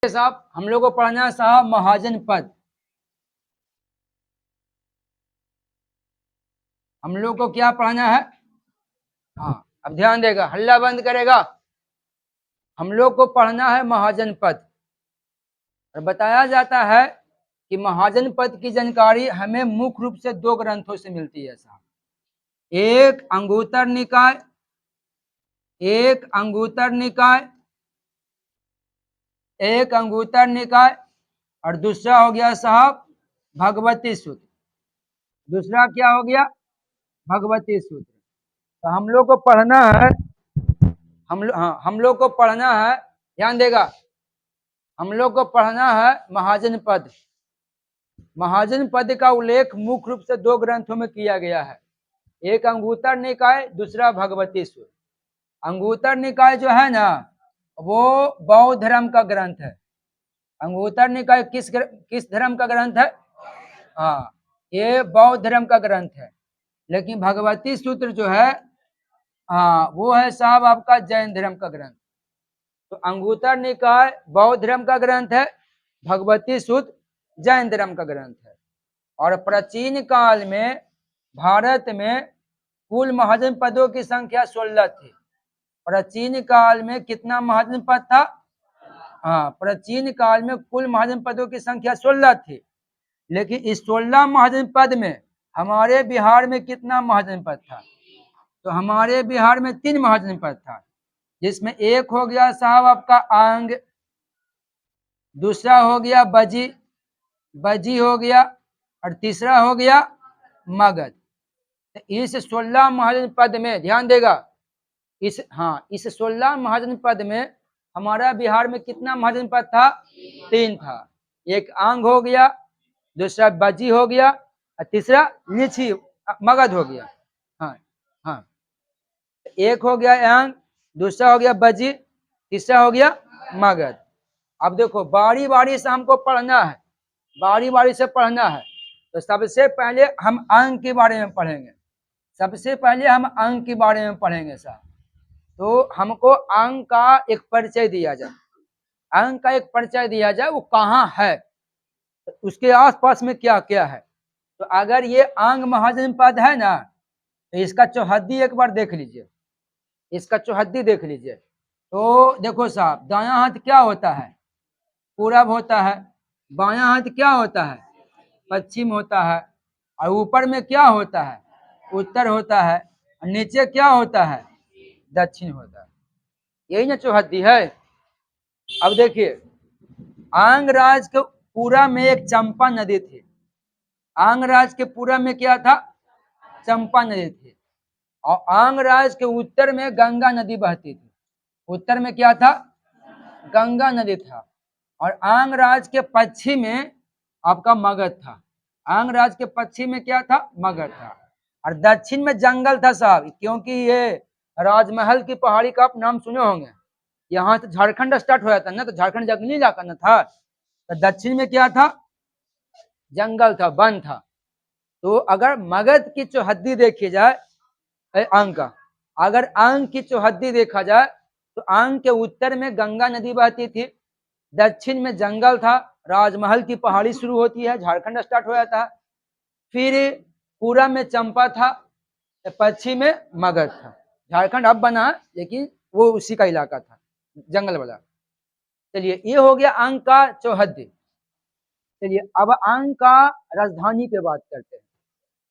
साहब हम लोग को पढ़ना है साहब महाजन पद। हम लोग को क्या पढ़ना है? हाँ, अब ध्यान देगा, हल्ला बंद करेगा। हम लोग को पढ़ना है महाजन पद और बताया जाता है कि महाजन पद की जानकारी हमें मुख्य रूप से दो ग्रंथों से मिलती है साहब। एक अंगुत्तर निकाय, एक अंगुत्तर निकाय, एक अंगुत्तर निकाय और दूसरा हो गया साहब भगवती सूत्र। दूसरा क्या हो गया? भगवती सूत्र। तो हम लोग को पढ़ना है, हम लोग को पढ़ना है, ध्यान देगा, हम लोग को पढ़ना है महाजन पद। महाजन पद का उल्लेख मुख्य रूप से दो ग्रंथों में किया गया है, एक अंगुत्तर निकाय, दूसरा भगवती सूत्र। अंगुत्तर निकाय जो है ना, वो बौद्ध धर्म का ग्रंथ है। अंगुत्तर निकाय किस धर्म का ग्रंथ है? हाँ, ये बौद्ध धर्म का ग्रंथ है। लेकिन भगवती सूत्र जो है, हाँ, वो है साहब आपका जैन धर्म का ग्रंथ। तो अंगुत्तर निकाय बौद्ध धर्म का ग्रंथ है, भगवती सूत्र जैन धर्म का ग्रंथ है। और प्राचीन काल में भारत में कुल महाजन पदों की संख्या 16 थी। प्राचीन काल में कितना महाजन पद था? हाँ, प्राचीन काल में कुल महाजन पदों की संख्या 16 थी। लेकिन इस 16 महाजन पद में हमारे बिहार में कितना महाजन पद था? तो हमारे बिहार में 3 महाजन पद था, जिसमें एक हो गया साहब आपका आंग, दूसरा हो गया बजी, बजी हो गया, और तीसरा हो गया मगध। तो इस 16 महाजन पद में ध्यान देगा, इस 16 महाजन पद में हमारा बिहार में कितना महाजन पद था? 3 था। एक आंग हो गया, दूसरा बजी हो गया, और तीसरा लीची मगध हो गया। हाँ हाँ, एक हो गया आंग, दूसरा हो गया बजी, तीसरा हो गया मगध। अब देखो, बारी बारी से हमको पढ़ना है, बारी बारी से पढ़ना है। तो सबसे पहले हम अंक के बारे में पढ़ेंगे, सबसे पहले हम अंक के बारे में पढ़ेंगे साहब। तो हमको अंक का एक परिचय दिया जाए, अंक का एक परिचय दिया जाए, वो कहाँ है, तो उसके आसपास में क्या क्या है। तो अगर ये अंग महाजन पद है ना, तो इसका चौहद्दी एक बार देख लीजिए, इसका चौहद्दी देख लीजिए। तो देखो साहब, दायां हाथ क्या होता है? पूरब होता है। बायां हाथ क्या होता है? पश्चिम होता है। और ऊपर में क्या होता है? उत्तर होता है। और नीचे क्या होता है? दक्षिण होता है। यही ना चौहद्दी है। अब देखिए, आंगराज के पूरा में एक चंपा नदी थी। आंगराज के पूरा में क्या था? चंपा नदी थी। और आंगराज के उत्तर में गंगा नदी बहती थी। उत्तर में क्या था? गंगा नदी था। और आंगराज के पश्चिम में आपका मगध था। आंगराज के पश्चिम में क्या था? मगध था। और दक्षिण में जंगल था साहब, क्योंकि ये राजमहल की पहाड़ी का आप नाम सुने होंगे। यहाँ से झारखंड स्टार्ट हो जाता ना, तो झारखंड जंगली इलाका न था। तो दक्षिण में क्या था? जंगल था, वन था। तो अगर मगध की चौहद्दी देखी जाए, अंग का, अगर अंग की चौहद्दी देखा जाए, तो अंग के उत्तर में गंगा नदी बहती थी, दक्षिण में जंगल था, राजमहल की पहाड़ी शुरू होती है, झारखंड स्टार्ट हो जाता है, फिर पूरा में चंपा था, पश्चिम में मगध था। झारखंड अब बना, लेकिन वो उसी का इलाका था, जंगल वाला। चलिए, ये हो गया अंग का चौहद्दी। चलिए, अब अंग का राजधानी पे बात करते हैं,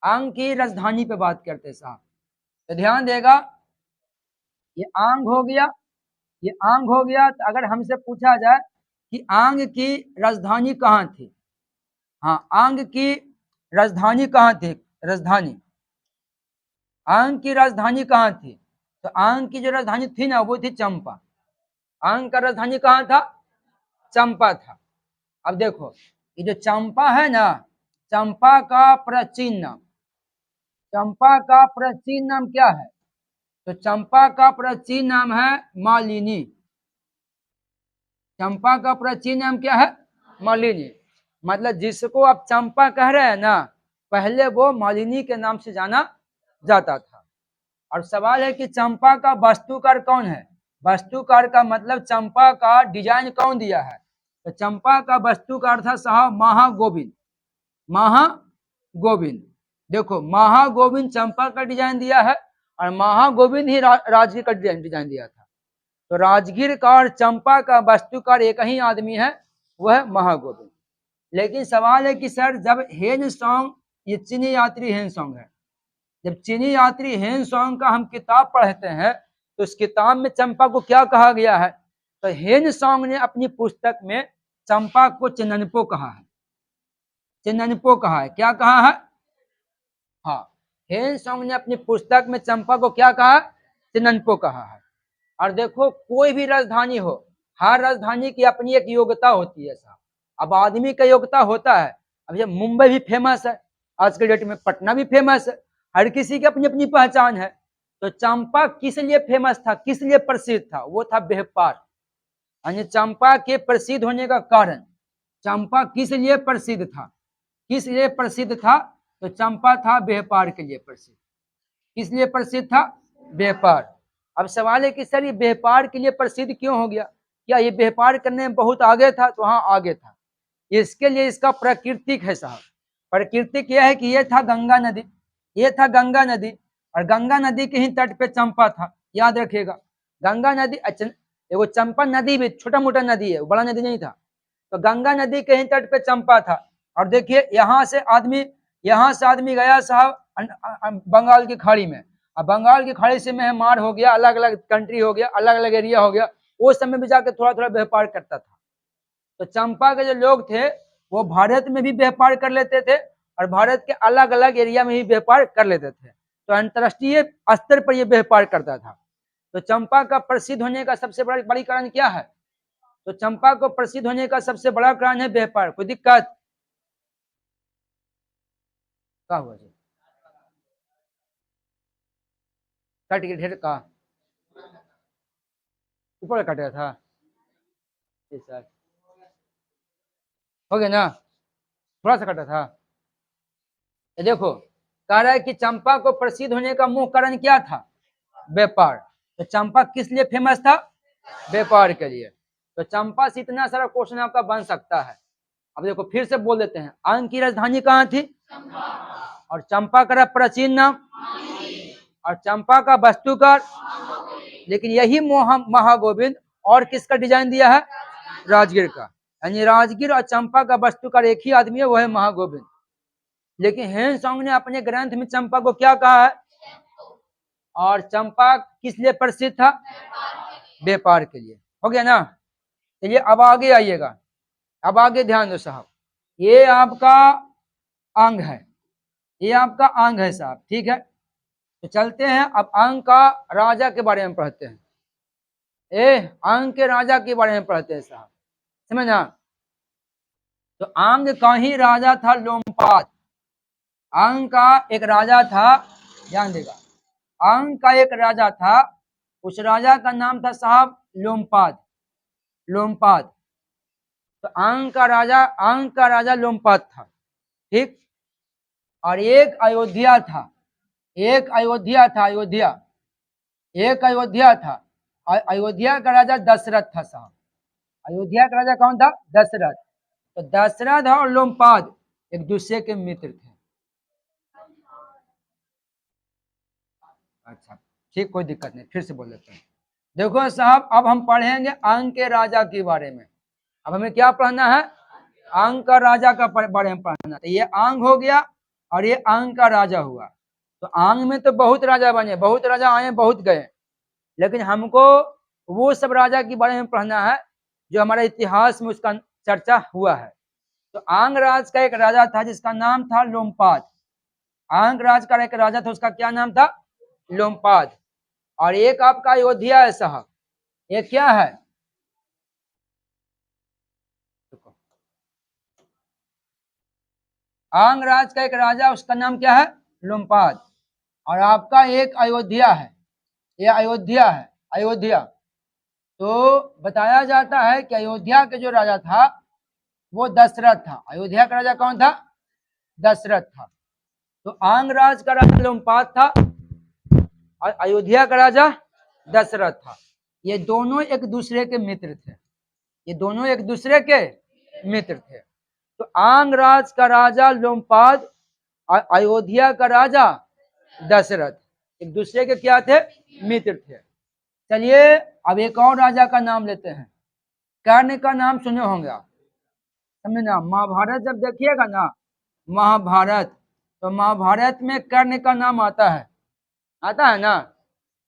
अंग की राजधानी पे बात करते हैं साहब। तो ध्यान देगा, ये आंग हो गया, ये आंग हो गया। तो अगर हमसे पूछा जाए कि आंग की राजधानी कहाँ थी, हाँ, आंग की राजधानी कहाँ थी? राजधानी, आंग की राजधानी कहाँ थी? तो आंग की जो राजधानी थी ना, वो थी चंपा। आंग का राजधानी कहाँ था? चंपा था। अब देखो, ये जो चंपा है ना, चंपा का प्राचीन नाम, चंपा का प्राचीन नाम क्या है? तो चंपा का प्राचीन नाम है मालिनी। चंपा का प्राचीन नाम क्या है? मालिनी। मतलब जिसको आप चंपा कह रहे हैं ना, पहले वो मालिनी के नाम से जाना जाता था। और सवाल है कि चंपा का वास्तुकार कौन है? वास्तुकार का मतलब चंपा का डिजाइन कौन दिया है? तो चंपा का वस्तु का अर्थ था साहब महागोविंद। महागोविंद, देखो महागोविंद चंपा का डिजाइन दिया है और महागोविंद ही राजगीर का डिजाइन दिया था। तो राजगीर का और चंपा का वस्तुकार एक ही आदमी है, वह महागोविंद। लेकिन सवाल है कि सर जब हेन सॉन्ग, ये चीनी यात्री हेन सॉन्ग है, जब चीनी यात्री हेन सॉन्ग का हम किताब पढ़ते हैं तो उस किताब में चंपा को क्या कहा गया है? तो हेन सॉन्ग ने अपनी पुस्तक में चंपा को चिन्ननपो कहा है, चिन्ननपो कहा है। क्या कहा है? हाँ, हेन सॉन्ग ने अपनी पुस्तक में चंपा को क्या कहा? चिन्ननपो कहा है। और देखो कोई भी राजधानी हो, हर राजधानी की अपनी एक योग्यता होती है साहब। अब आदमी का योग्यता होता है, अब ये मुंबई भी फेमस है आज के डेट में, पटना भी फेमस है, हर किसी की अपनी अपनी पहचान है। तो चंपा किस लिए फेमस था, किस लिए प्रसिद्ध था? वो था व्यापार। यानी चंपा के प्रसिद्ध होने का कारण, चंपा किस लिए प्रसिद्ध था, किस लिए प्रसिद्ध था? तो चंपा था व्यापार के लिए प्रसिद्ध। किस लिए प्रसिद्ध था? व्यापार। अब सवाल है कि सर ये व्यापार के लिए प्रसिद्ध क्यों हो गया? क्या ये व्यापार करने में बहुत आगे था? तो हाँ आगे था। इसके लिए इसका प्राकृतिक है साहब। प्राकृतिक यह है कि ये था गंगा नदी, ये था गंगा नदी, और गंगा नदी के ही तट पे चंपा था। याद रखिएगा, गंगा नदी, वो चंपा नदी भी छोटा मोटा नदी है, बड़ा नदी नहीं था। तो गंगा नदी के ही तट पे चंपा था। और देखिए यहाँ से आदमी गया साहब बंगाल की खाड़ी में, अब बंगाल की खाड़ी से म्यांमार हो गया, अलग अलग कंट्री हो गया, अलग अलग एरिया हो गया। उस समय में जाकर थोड़ा थोड़ा व्यापार करता था। तो चंपा के जो लोग थे वो भारत में भी व्यापार कर लेते थे और भारत के अलग अलग एरिया में भी व्यापार कर लेते थे। तो अंतरराष्ट्रीय स्तर पर यह व्यापार करता था। तो चंपा का प्रसिद्ध होने का सबसे बड़ी कारण क्या है? तो चंपा को प्रसिद्ध होने का सबसे बड़ा कारण है व्यापार। कोई दिक्कत? क्या हुआ जी? कट के ढेर का ऊपर कट गया था, सर हो गया ना, थोड़ा सा कटा था। ये देखो कह रहा है कि चंपा को प्रसिद्ध होने का मुख्य कारण क्या था? व्यापार। तो चंपा किस लिए फेमस था? व्यापार के लिए। तो चंपा से इतना सारा क्वेश्चन आपका बन सकता है। अब देखो फिर से बोल देते हैं, अंग की राजधानी कहाँ थी? और चंपा का प्राचीन नाम, और चंपा का वस्तुकार, लेकिन यही महागोविंद और किसका डिजाइन दिया है? राजगीर का। यानी राजगीर और चंपा का वस्तुकार एक ही आदमी है, वह है महागोविंद। लेकिन हेन सॉन्ग ने अपने ग्रंथ में चंपा को क्या कहा है? और चंपा किस लिए प्रसिद्ध था? व्यापार के लिए। हो गया ना? चलिए अब आगे आइएगा, अब आगे ध्यान दो साहब। ये आपका अंग है, ये आपका अंग है साहब, ठीक है। तो चलते हैं अब अंग का राजा के बारे में पढ़ते हैं। अंग के राजा के बारे में पढ़ते हैं साहब, समझना। तो अंग का ही राजा था लोमपाद। अंग का एक राजा था, ध्यान देगा, अंग का एक राजा था, उस राजा का नाम था साहब लोमपाद। लोमपाद। तो अंग का राजा लोमपाद था, ठीक। और एक अयोध्या था, एक अयोध्या था, अयोध्या, एक अयोध्या था। अयोध्या का राजा दशरथ था साहब। अयोध्या का राजा कौन था? दशरथ। तो दशरथ और लोमपाद एक दूसरे के मित्र थे। अच्छा ठीक, कोई दिक्कत नहीं, फिर से बोल देते हैं। देखो साहब अब हम पढ़ेंगे अंग के राजा के बारे में। अब हमें क्या पढ़ना है? अंग का राजा का बारे में पढ़ना। तो ये अंग हो गया और ये अंग का राजा हुआ। तो अंग में तो बहुत राजा बने, बहुत राजा आए, बहुत गए, लेकिन हमको वो सब राजा के बारे में पढ़ना है जो हमारे इतिहास में उसका चर्चा हुआ है। तो आंग राज का एक राजा था जिसका नाम था लोमपाद। आंग राज का एक राजा था, उसका क्या नाम था? लोमपाद। और एक आपका अयोध्या है साहब, ये क्या है? आंग राज का एक राजा, उसका नाम क्या है? लोमपाद। और आपका एक अयोध्या है, ये अयोध्या है, अयोध्या। तो बताया जाता है कि अयोध्या के जो राजा था वो दशरथ था। अयोध्या का राजा कौन था? दशरथ था। तो आंग राज का राजा लोमपाद था और अयोध्या का राजा दशरथ था। ये दोनों एक दूसरे के मित्र थे, ये दोनों एक दूसरे के मित्र थे। तो आंगराज का राजा लोमपाद, अयोध्या का राजा दशरथ, एक दूसरे के क्या थे? मित्र थे। चलिए अब एक और राजा का नाम लेते हैं। कर्ण का नाम सुने होंगे आप, समझे ना। महाभारत जब देखिएगा ना, महाभारत, तो महाभारत में कर्ण का नाम आता है ना।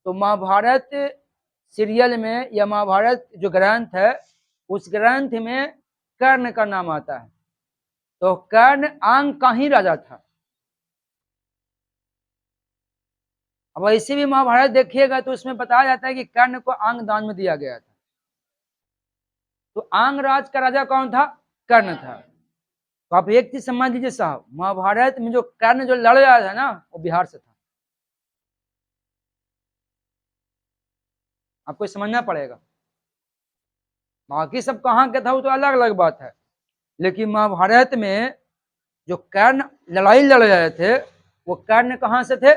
तो महाभारत सीरियल में या महाभारत जो ग्रंथ है, उस ग्रंथ में कर्ण का नाम आता है। तो कर्ण अंग का ही राजा था। अब वैसे भी महाभारत देखिएगा तो उसमें बताया जाता है कि कर्ण को अंग दान में दिया गया था। तो अंग राज का राजा कौन था? कर्ण था। तो आप एक चीज समझ लीजिए साहब, महाभारत में जो कर्ण जो लड़ रहा था ना, वो बिहार से था। आपको समझना पड़ेगा। बाकी सब कहाँ के था वो तो अलग अलग बात है, लेकिन महाभारत में जो कर्ण लड़ाई लड़ रहे थे, वो कर्ण कहाँ से थे?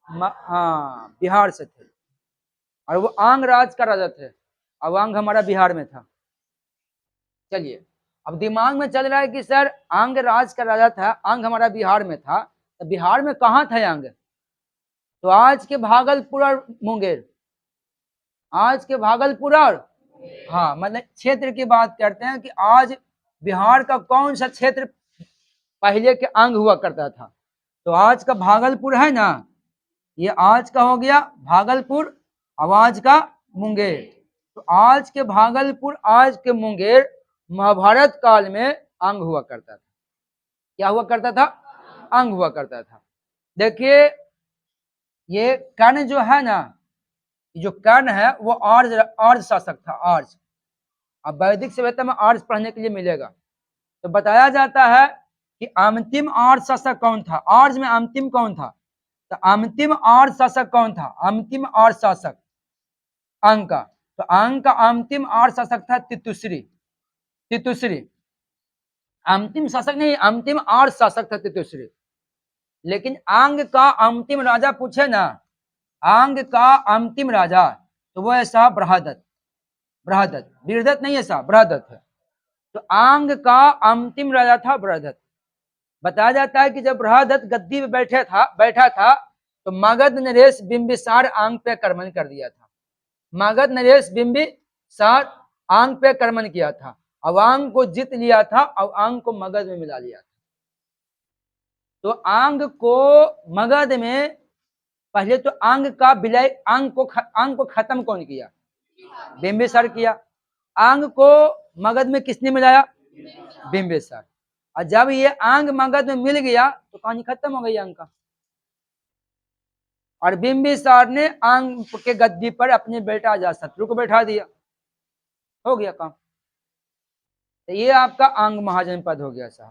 हाँ, बिहार से थे। और वो आंग राज का राजा थे। अब आंग हमारा बिहार में था। चलिए अब दिमाग में चल रहा है कि सर आंग राज का राजा था, आंग हमारा बिहार में था, तो बिहार में कहाँ था आंग? तो आज के भागलपुर और मुंगेर, आज के भागलपुर और, हाँ, मतलब क्षेत्र की बात करते हैं कि आज बिहार का कौन सा क्षेत्र पहले के अंग हुआ करता था। तो आज का भागलपुर है ना, ये आज का हो गया भागलपुर, अब आज का मुंगेर। तो आज के भागलपुर, आज के मुंगेर महाभारत काल में अंग हुआ करता था। क्या हुआ करता था? अंग हुआ करता था। देखिए ये कर्ण जो है ना, जो कर्ण है वो आर्य शासक था, आर्य। अब वैदिक सभ्यता में आर्य पढ़ने के लिए मिलेगा। तो बताया जाता है कि अंतिम आर्य शासक कौन था? आर्य में अंतिम कौन था? तो अंतिम आर्य शासक कौन था? अंतिम आर्य शासक अंग का, तो अंग का अंतिम आर्य शासक था तितुश्री। तितुश्री अंतिम शासक नहीं, अंतिम आर्य शासक था तितुश्री। लेकिन अंग का अंतिम राजा पूछे ना, अंग का अंतिम राजा, तो वो है साहब बृहदत्त। बृहदत्त, वीरदत्त नहीं है साहब, बृहदत्त है। तो अंग का अंतिम राजा था बृहदत्त। बताया जाता है कि जब बृहदत्त गद्दी पे बैठा था तो मगध नरेश बिंबिसार अंग पे आक्रमण कर दिया था। मगध नरेश बिंबिसार अंग पे आक्रमण किया था, अवांग को जीत लिया था और अंग को मगध में मिला लिया था। तो अंग को मगध में, पहले तो अंग का विलय, अंग को खत्म कौन किया? बिंबिसार किया। अंग को मगध में किसने मिलाया? बिंबिसार। और जब ये अंग मगध में मिल गया तो कहानी खत्म हो गई अंग का। और बिंबिसार ने अंग के गद्दी पर अपने बेटा अजातशत्रु को बैठा दिया, हो गया काम। तो ये आपका अंग महाजनपद हो गया साहब।